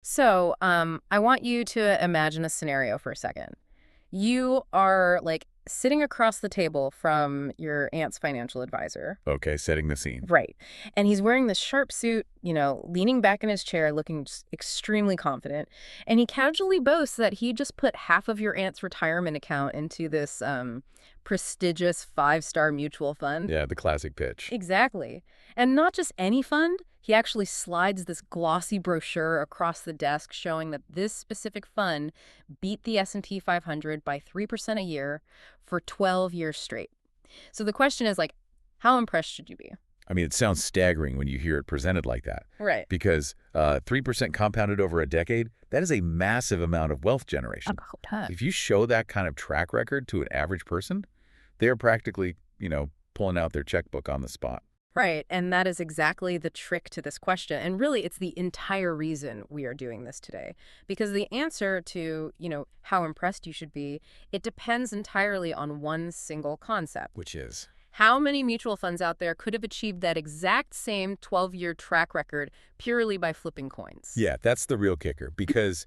So, I want you to imagine a scenario for a second. You are like sitting across the table from your aunt's financial advisor. Okay, setting the scene. Right. And he's wearing this sharp suit, leaning back in his chair, looking just extremely confident. And he casually boasts that he just put half of your aunt's retirement account into this prestigious five-star mutual fund. Yeah, the classic pitch. Exactly. And not just any fund. He actually slides this glossy brochure across the desk showing that this specific fund beat the S&P 500 by 3% a year for 12 years straight. So the question is like, how impressed should you be? I mean, it sounds staggering when you hear it presented like that. Right. Because 3% compounded over a decade, that is a massive amount of wealth generation. Oh, ton. If you show that kind of track record to an average person, they're practically, pulling out their checkbook on the spot. Right. And that is exactly the trick to this question. And really, it's the entire reason we are doing this today. Because the answer to, how impressed you should be, it depends entirely on one single concept. Which is? How many mutual funds out there could have achieved that exact same 12-year track record purely by flipping coins? Yeah, that's the real kicker. Because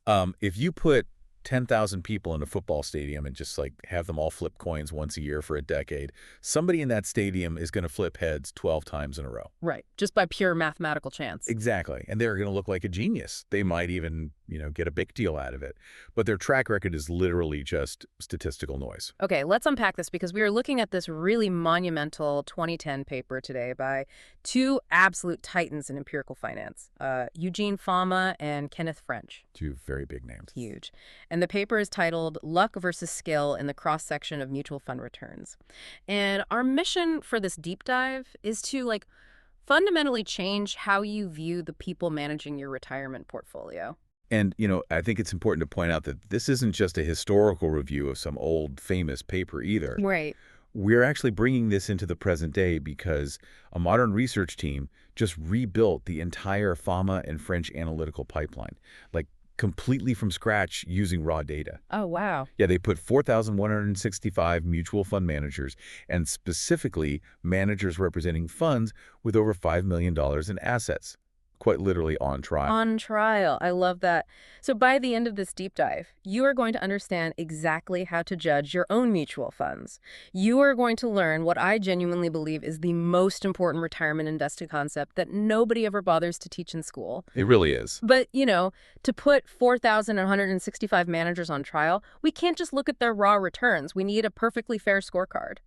if you put 10,000 people in a football stadium and just have them all flip coins once a year for a decade, somebody in that stadium is going to flip heads 12 times in a row. Right. Just by pure mathematical chance. Exactly. And they're going to look like a genius. They might even, get a big deal out of it. But their track record is literally just statistical noise. Okay, let's unpack this because we are looking at this really monumental 2010 paper today by two absolute titans in empirical finance, Eugene Fama and Kenneth French. Two very big names. Huge. And the paper is titled Luck versus Skill in the Cross-Section of Mutual Fund Returns. And our mission for this deep dive is to, fundamentally change how you view the people managing your retirement portfolio. And, I think it's important to point out that this isn't just a historical review of some old famous paper either. Right. We're actually bringing this into the present day because a modern research team just rebuilt the entire Fama and French analytical pipeline, completely from scratch using raw data. Oh, wow. Yeah, they put 4,165 mutual fund managers and specifically managers representing funds with over $5 million in assets, quite literally on trial. On trial. I love that. So by the end of this deep dive, you are going to understand exactly how to judge your own mutual funds. You are going to learn what I genuinely believe is the most important retirement investing concept that nobody ever bothers to teach in school. It really is. But, to put 4,165 managers on trial, we can't just look at their raw returns. We need a perfectly fair scorecard.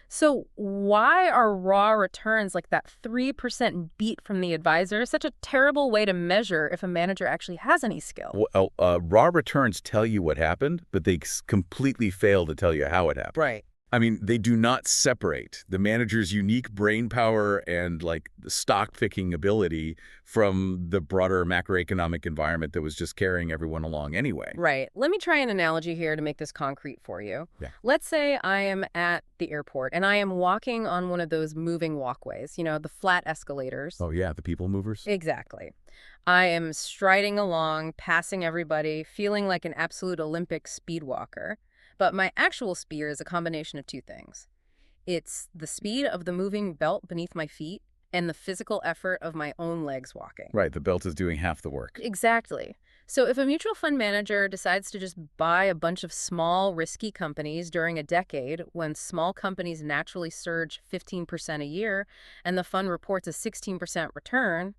So why are raw returns like that 3% beat from the advisor such a terrible way to measure if a manager actually has any skill? Well, raw returns tell you what happened, but they completely fail to tell you how it happened. Right. I mean, they do not separate the manager's unique brain power and the stock picking ability from the broader macroeconomic environment that was just carrying everyone along anyway. Right. Let me try an analogy here to make this concrete for you. Yeah. Let's say I am at the airport and I am walking on one of those moving walkways, the flat escalators. Oh, yeah, the people movers? Exactly. I am striding along, passing everybody, feeling like an absolute Olympic speed walker. But my actual speed is a combination of two things. It's the speed of the moving belt beneath my feet and the physical effort of my own legs walking. Right, the belt is doing half the work. Exactly. So if a mutual fund manager decides to just buy a bunch of small, risky companies during a decade when small companies naturally surge 15% a year and the fund reports a 16% return,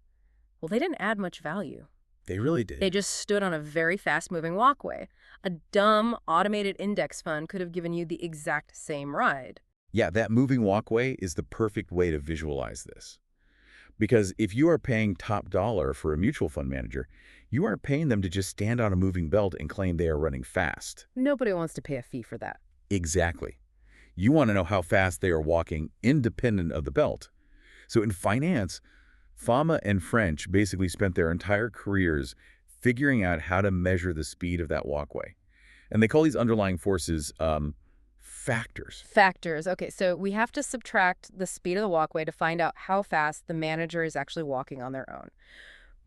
well, they didn't add much value. They really did. They just stood on a very fast-moving walkway. A dumb, automated index fund could have given you the exact same ride. Yeah, that moving walkway is the perfect way to visualize this. Because if you are paying top dollar for a mutual fund manager, you aren't paying them to just stand on a moving belt and claim they are running fast. Nobody wants to pay a fee for that. Exactly. You want to know how fast they are walking independent of the belt. So in finance, Fama and French basically spent their entire careers figuring out how to measure the speed of that walkway. And they call these underlying forces factors. Factors. Okay, so we have to subtract the speed of the walkway to find out how fast the manager is actually walking on their own.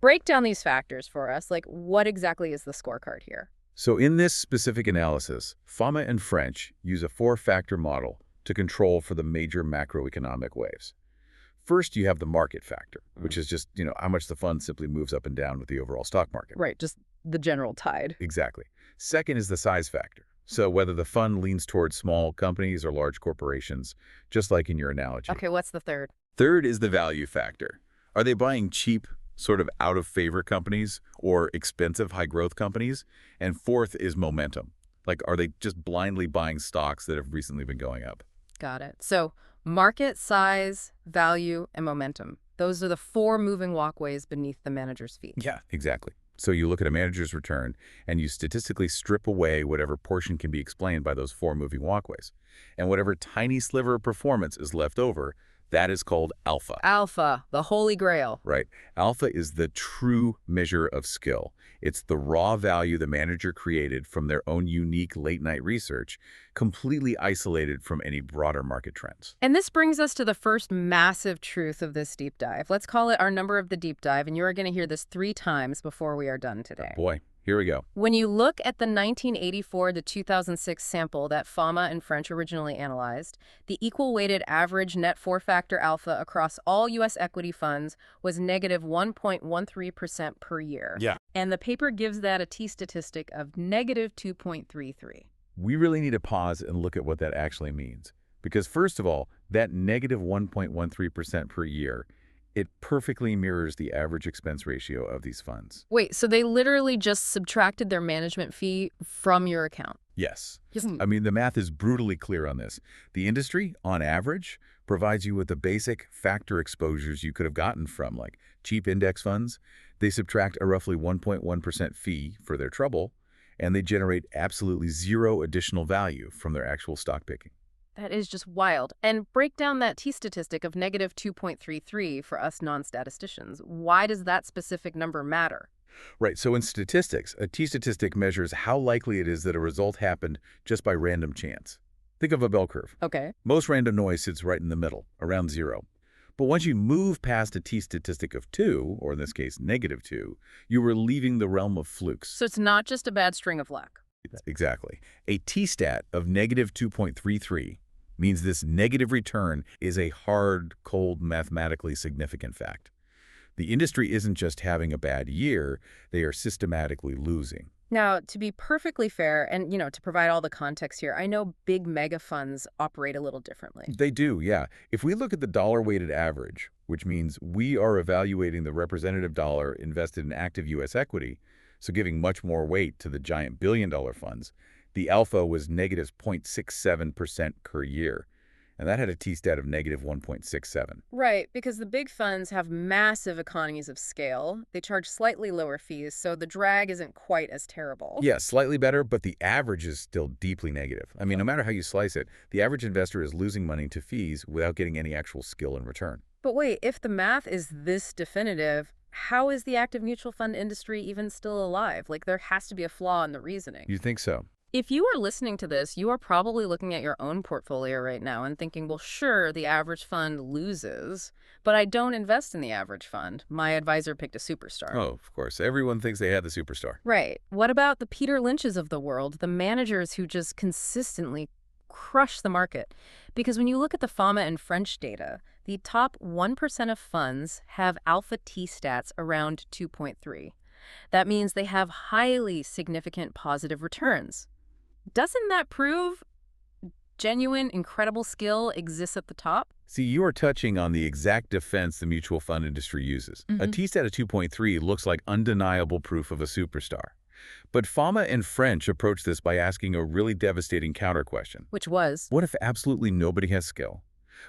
Break down these factors for us. What exactly is the scorecard here? So in this specific analysis, Fama and French use a 4-factor model to control for the major macroeconomic waves. First, you have the market factor, which is just, how much the fund simply moves up and down with the overall stock market. Right, just the general tide. Exactly. Second is the size factor. So whether the fund leans towards small companies or large corporations, just like in your analogy. Okay, what's the third? Third is the value factor. Are they buying cheap, sort of out-of-favor companies or expensive high-growth companies? And fourth is momentum. Like, are they just blindly buying stocks that have recently been going up? Got it. So market, size, value, and momentum. Those are the four moving walkways beneath the manager's feet. Yeah, exactly. So you look at a manager's return and you statistically strip away whatever portion can be explained by those four moving walkways. And whatever tiny sliver of performance is left over, that is called alpha. Alpha, the holy grail. Right. Alpha is the true measure of skill. It's the raw value the manager created from their own unique late-night research, completely isolated from any broader market trends. And this brings us to the first massive truth of this deep dive. Let's call it our number of the deep dive, and you are going to hear this 3 times before we are done today. Oh boy, here we go. When you look at the 1984 to 2006 sample that Fama and French originally analyzed, the equal-weighted average net four-factor alpha across all U.S. equity funds was negative 1.13% per year. Yeah. And the paper gives that a t-statistic of negative 2.33. We really need to pause and look at what that actually means. Because first of all, that negative 1.13% per year, it perfectly mirrors the average expense ratio of these funds. Wait, so they literally just subtracted their management fee from your account? Yes. I mean, the math is brutally clear on this. The industry, on average, provides you with the basic factor exposures you could have gotten from, like cheap index funds. They subtract a roughly 1.1% fee for their trouble, and they generate absolutely zero additional value from their actual stock picking. That is just wild. And break down that t-statistic of negative 2.33 for us non-statisticians. Why does that specific number matter? Right, so in statistics, a t-statistic measures how likely it is that a result happened just by random chance. Think of a bell curve. Okay. Most random noise sits right in the middle, around 0. But once you move past a t-statistic of 2, or in this case, negative 2, you are leaving the realm of flukes. So it's not just a bad string of luck. Exactly. A t-stat of negative 2.33 means this negative return is a hard, cold, mathematically significant fact. The industry isn't just having a bad year, they are systematically losing. Now, to be perfectly fair, and, to provide all the context here, I know big mega funds operate a little differently. They do, yeah. If we look at the dollar-weighted average, which means we are evaluating the representative dollar invested in active U.S. equity, so giving much more weight to the giant billion-dollar funds, the alpha was negative 0.67% per year. And that had a t-stat of negative 1.67. Right, because the big funds have massive economies of scale. They charge slightly lower fees, so the drag isn't quite as terrible. Yeah, slightly better, but the average is still deeply negative. I mean, no matter how you slice it, the average investor is losing money to fees without getting any actual skill in return. But wait, if the math is this definitive, how is the active mutual fund industry even still alive? Like, there has to be a flaw in the reasoning. You think so? If you are listening to this, you are probably looking at your own portfolio right now and thinking, well, sure, the average fund loses, but I don't invest in the average fund. My advisor picked a superstar. Oh, of course. Everyone thinks they had the superstar. Right. What about the Peter Lynches of the world, the managers who just consistently crush the market? Because when you look at the Fama and French data, the top 1% of funds have alpha t-stats around 2.3. That means they have highly significant positive returns. Doesn't that prove genuine, incredible skill exists at the top? See, you are touching on the exact defense the mutual fund industry uses. A t-stat of 2.3 looks like undeniable proof of a superstar. But Fama and French approached this by asking a really devastating counter question. Which was? What if absolutely nobody has skill?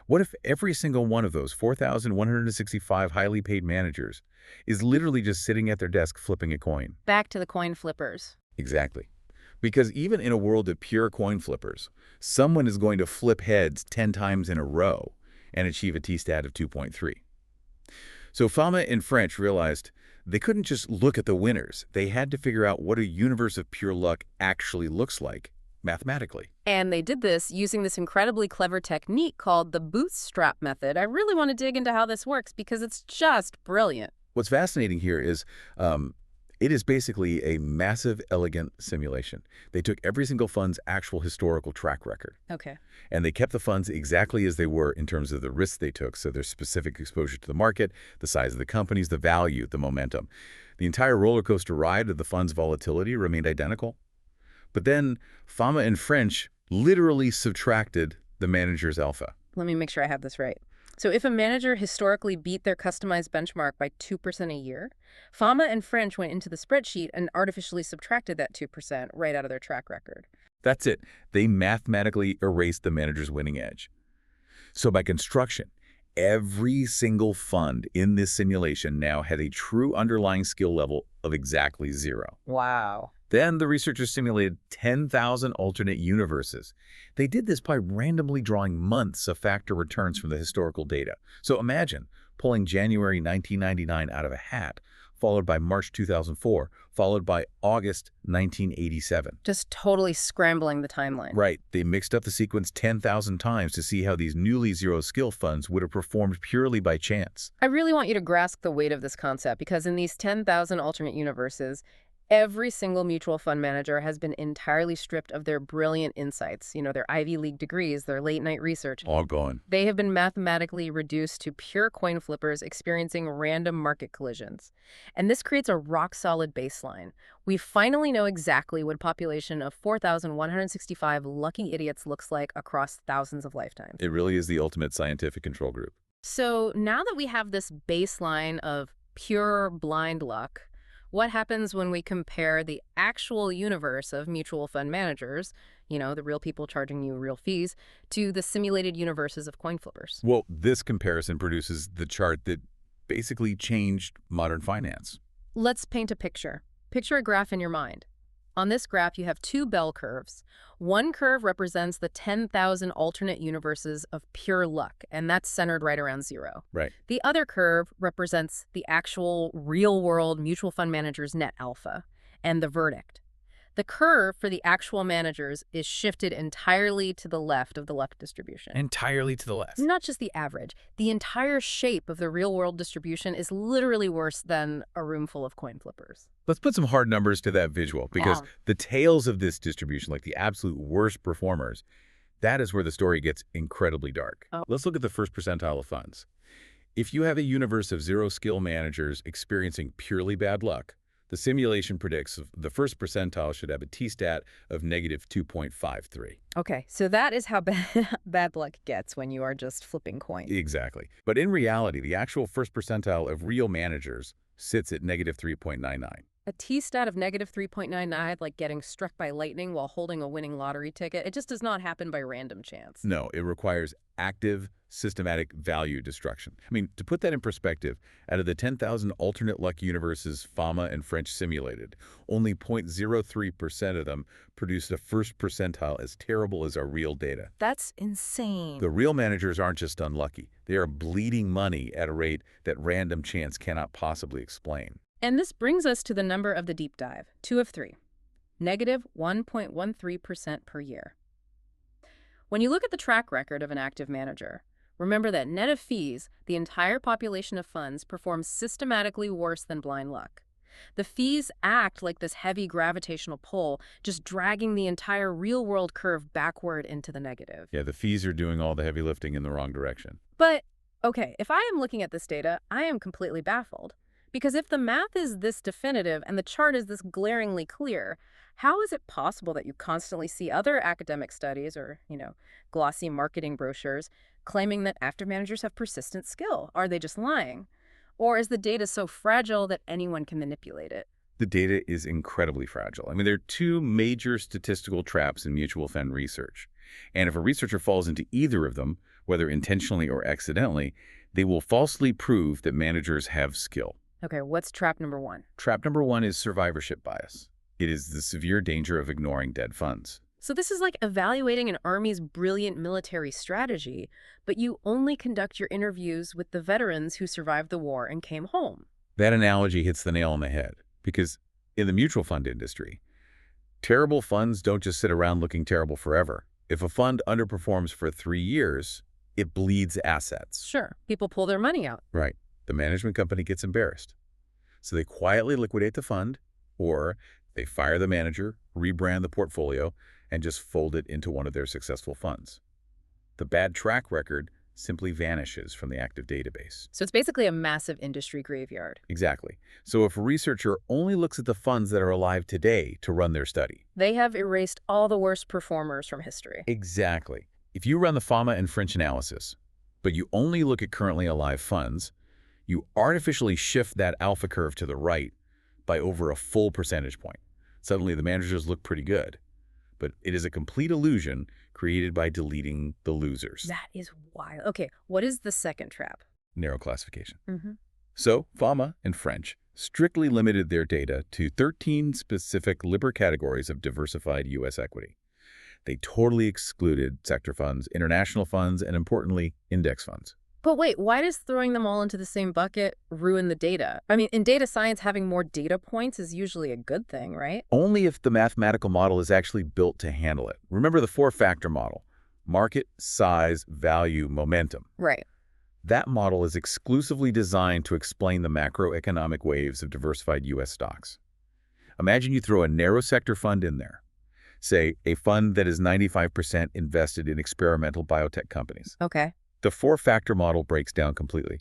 What if every single one of those 4,165 highly paid managers is literally just sitting at their desk flipping a coin? Back to the coin flippers. Exactly. Because even in a world of pure coin flippers, someone is going to flip heads 10 times in a row and achieve a t-stat of 2.3. So Fama and French realized they couldn't just look at the winners. They had to figure out what a universe of pure luck actually looks like mathematically. And they did this using this incredibly clever technique called the bootstrap method. I really want to dig into how this works because it's just brilliant. What's fascinating here is It is basically a massive, elegant simulation. They took every single fund's actual historical track record. Okay. And they kept the funds exactly as they were in terms of the risks they took, so their specific exposure to the market, the size of the companies, the value, the momentum. The entire roller coaster ride of the fund's volatility remained identical. But then Fama and French literally subtracted the manager's alpha. Let me make sure I have this right. So if a manager historically beat their customized benchmark by 2% a year, Fama and French went into the spreadsheet and artificially subtracted that 2% right out of their track record. That's it. They mathematically erased the manager's winning edge. So by construction, every single fund in this simulation now had a true underlying skill level of exactly 0. Wow. Then the researchers simulated 10,000 alternate universes. They did this by randomly drawing months of factor returns from the historical data. So imagine pulling January 1999 out of a hat, followed by March 2004, followed by August 1987. Just totally scrambling the timeline. Right. They mixed up the sequence 10,000 times to see how these newly zero-skill funds would have performed purely by chance. I really want you to grasp the weight of this concept because in these 10,000 alternate universes, every single mutual fund manager has been entirely stripped of their brilliant insights, their Ivy League degrees, their late-night research. All gone. They have been mathematically reduced to pure coin flippers experiencing random market collisions. And this creates a rock-solid baseline. We finally know exactly what a population of 4,165 lucky idiots looks like across thousands of lifetimes. It really is the ultimate scientific control group. So now that we have this baseline of pure blind luck, what happens when we compare the actual universe of mutual fund managers, the real people charging you real fees, to the simulated universes of coin flippers? Well, this comparison produces the chart that basically changed modern finance. Let's paint a picture. Picture a graph in your mind. On this graph, you have two bell curves. One curve represents the 10,000 alternate universes of pure luck, and that's centered right around 0. Right. The other curve represents the actual real-world mutual fund manager's net alpha and the verdict. The curve for the actual managers is shifted entirely to the left of the luck distribution. Entirely to the left. Not just the average. The entire shape of the real-world distribution is literally worse than a room full of coin flippers. Let's put some hard numbers to that visual, because the tails of this distribution, like the absolute worst performers, that is where the story gets incredibly dark. Let's look at the first percentile of funds. If you have a universe of zero-skill managers experiencing purely bad luck, the simulation predicts the first percentile should have a t-stat of negative 2.53. Okay, so that is how bad luck gets when you are just flipping coins. Exactly. But in reality, the actual first percentile of real managers sits at negative 3.99. A t-stat of negative 3.99, like getting struck by lightning while holding a winning lottery ticket, it just does not happen by random chance. No, it requires active, systematic value destruction. I mean, to put that in perspective, out of the 10,000 alternate luck universes Fama and French simulated, only 0.03% of them produced a first percentile as terrible as our real data. That's insane. The real managers aren't just unlucky. They are bleeding money at a rate that random chance cannot possibly explain. And this brings us to the number of the deep dive, 2 of 3, negative 1.13% per year. When you look at the track record of an active manager, remember that net of fees, the entire population of funds performs systematically worse than blind luck. The fees act like this heavy gravitational pull, just dragging the entire real-world curve backward into the negative. Yeah, the fees are doing all the heavy lifting in the wrong direction. But, okay, if I am looking at this data, I am completely baffled. Because if the math is this definitive and the chart is this glaringly clear, how is it possible that you constantly see other academic studies or, glossy marketing brochures claiming that active managers have persistent skill? Are they just lying? Or is the data so fragile that anyone can manipulate it? The data is incredibly fragile. I mean, there are two major statistical traps in mutual fund research. And if a researcher falls into either of them, whether intentionally or accidentally, they will falsely prove that managers have skill. Okay, what's trap number 1? Trap number 1 is survivorship bias. It is the severe danger of ignoring dead funds. So this is like evaluating an army's brilliant military strategy, but you only conduct your interviews with the veterans who survived the war and came home. That analogy hits the nail on the head, because in the mutual fund industry, terrible funds don't just sit around looking terrible forever. If a fund underperforms for 3 years, it bleeds assets. Sure, people pull their money out. Right. The management company gets embarrassed. So they quietly liquidate the fund, Or they fire the manager, rebrand the portfolio, and just fold it into one of their successful funds. The bad track record simply vanishes from the active database. So it's basically a massive industry graveyard. Exactly. So if a researcher only looks at the funds that are alive today to run their study. They have erased all the worst performers from history. Exactly. If you run the Fama and French analysis, but you only look at currently alive funds, you artificially shift that alpha curve to the right by over a full percentage point. Suddenly the managers look pretty good. But it is a complete illusion created by deleting the losers. That is wild. Okay, what is the second trap? Narrow classification. Mm-hmm. So Fama and French strictly limited their data to 13 specific Lipper categories of diversified U.S. equity. They totally excluded sector funds, international funds, and importantly, index funds. But wait, why does throwing them all into the same bucket ruin the data? I mean, in data science, having more data points is usually a good thing, right? Only if the mathematical model is actually built to handle it. Remember the four-factor model: market, size, value, momentum. Right. That model is exclusively designed to explain the macroeconomic waves of diversified U.S. stocks. Imagine you throw a narrow sector fund in there. Say, a fund that is 95% invested in experimental biotech companies. Okay. The four-factor model breaks down completely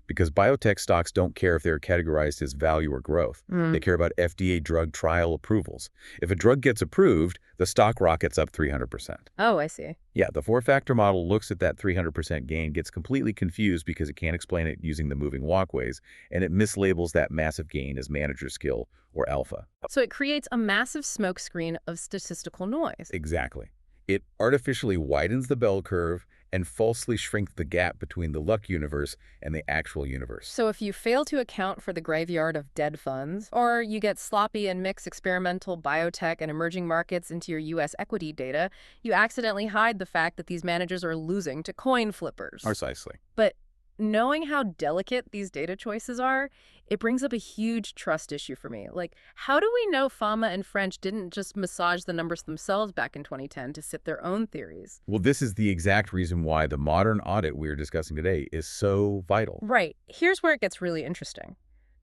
because biotech stocks don't care if they're categorized as value or growth. They care about FDA drug trial approvals. If a drug gets approved, the stock rockets up 300%. Oh, I see. Yeah, the four-factor model looks at that 300% gain, gets completely confused because it can't explain it using the moving walkways, and it mislabels that massive gain as manager skill or alpha. So it creates a massive smokescreen of statistical noise. Exactly. It artificially widens the bell curve and falsely shrinks the gap between the luck universe and the actual universe. So if you fail to account for the graveyard of dead funds, or you get sloppy and mix experimental biotech and emerging markets into your U.S. equity data, you accidentally hide the fact that these managers are losing to coin flippers. Precisely. But knowing how delicate these data choices are, it brings up a huge trust issue for me. Like, how do we know Fama and French didn't just massage the numbers themselves back in 2010 to fit their own theories? Well, this is the exact reason why the modern audit we are discussing today is so vital. Right. Here's where it gets really interesting.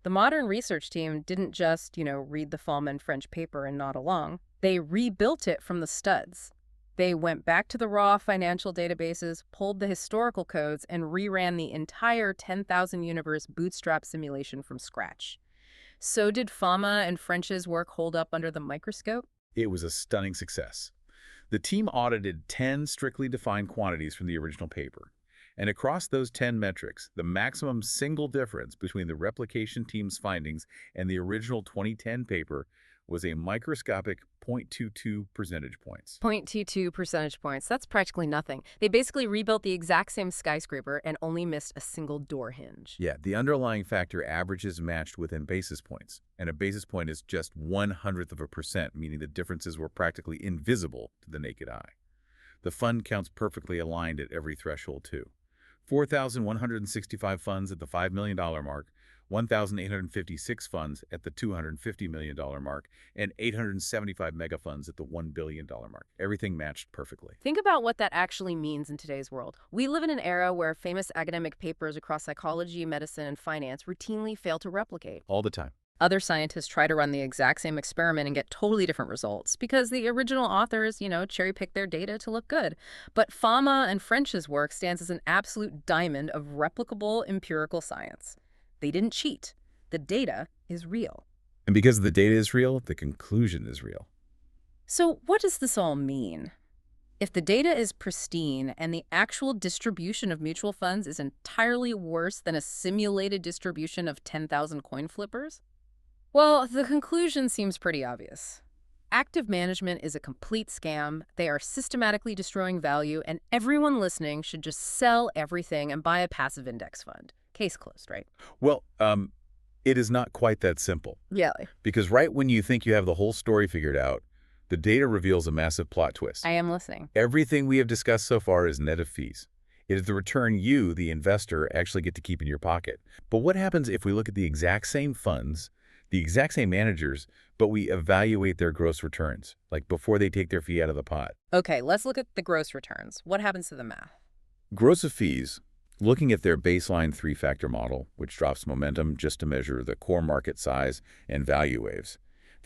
The modern research team didn't just, read the Fama and French paper and nod along. They rebuilt it from the studs. They went back to the raw financial databases, pulled the historical codes, and reran the entire 10,000 universe bootstrap simulation from scratch. So did Fama and French's work hold up under the microscope? It was a stunning success. The team audited 10 strictly defined quantities from the original paper. And across those 10 metrics, the maximum single difference between the replication team's findings and the original 2010 paper was a microscopic 0.22 percentage points. 0.22 percentage points. That's practically nothing. They basically rebuilt the exact same skyscraper and only missed a single door hinge. Yeah, the underlying factor averages matched within basis points. And a basis point is just 1/100%, meaning the differences were practically invisible to the naked eye. The fund counts perfectly aligned at every threshold, too. 4,165 funds at the $5 million mark, 1,856 funds at the $250 million mark, and 875 mega funds at the $1 billion mark. Everything matched perfectly. Think about what that actually means in today's world. We live in an era where famous academic papers across psychology, medicine, and finance routinely fail to replicate. All the time. Other scientists try to run the exact same experiment and get totally different results because the original authors, cherry-pick their data to look good. But Fama and French's work stands as an absolute diamond of replicable empirical science. They didn't cheat. The data is real. And because the data is real, the conclusion is real. So what does this all mean? If the data is pristine and the actual distribution of mutual funds is entirely worse than a simulated distribution of 10,000 coin flippers, well, the conclusion seems pretty obvious. Active management is a complete scam. They are systematically destroying value, and everyone listening should just sell everything and buy a passive index fund. Case closed, right? Well, it is not quite that simple. Yeah. Because right when you think you have the whole story figured out, the data reveals a massive plot twist. I am listening. Everything we have discussed so far is net of fees. It is the return you, the investor, actually get to keep in your pocket. But what happens if we look at the exact same funds, the exact same managers, but we evaluate their gross returns, like before they take their fee out of the pot? Okay, let's look at the gross returns. What happens to the math? Gross of fees, looking at their baseline three-factor model, which drops momentum just to measure the core market size and value waves.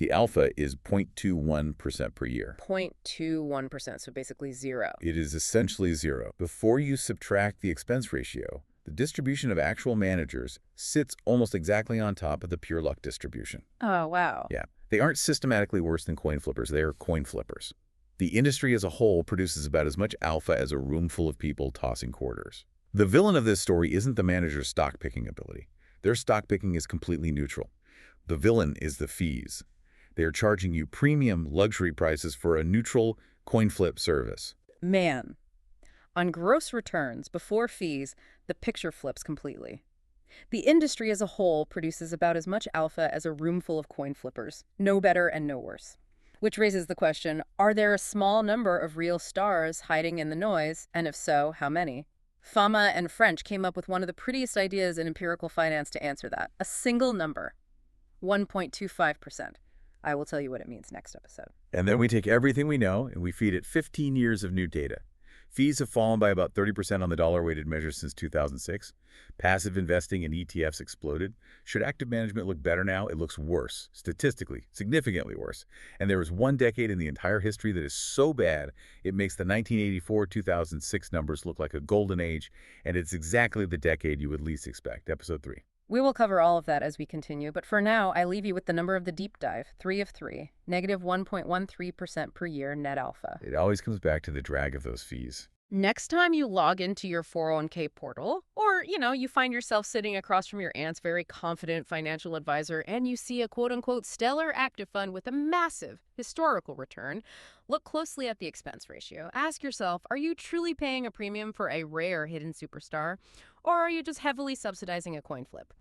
The alpha is 0.21% per year. 0.21%, so basically zero. It is essentially zero. Before you subtract the expense ratio, the distribution of actual managers sits almost exactly on top of the pure luck distribution. Oh, wow. Yeah. They aren't systematically worse than coin flippers. They are coin flippers. The industry as a whole produces about as much alpha as a room full of people tossing quarters. The villain of this story isn't the manager's stock-picking ability. Their stock-picking is completely neutral. The villain is the fees. They are charging you premium luxury prices for a neutral coin flip service. Man, on gross returns before fees, the picture flips completely. The industry as a whole produces about as much alpha as a room full of coin flippers. No better and no worse. Which raises the question, are there a small number of real stars hiding in the noise? And if so, how many? Fama and French came up with one of the prettiest ideas in empirical finance to answer that. A single number. 1.25%. I will tell you what it means next episode. And then we take everything we know and we feed it 15 years of new data. Fees have fallen by about 30% on the dollar-weighted measure since 2006. Passive investing in ETFs exploded. Should active management look better now? It looks worse, statistically, significantly worse. And there is one decade in the entire history that is so bad, it makes the 1984-2006 numbers look like a golden age, and it's exactly the decade you would least expect. Episode 3. We will cover all of that as we continue, but for now, I leave you with the number of the deep dive, 3 of 3, negative 1.13% per year net alpha. It always comes back to the drag of those fees. Next time you log into your 401k portal, or, you find yourself sitting across from your aunt's very confident financial advisor and you see a quote-unquote stellar active fund with a massive historical return, look closely at the expense ratio. Ask yourself, are you truly paying a premium for a rare hidden superstar, or are you just heavily subsidizing a coin flip?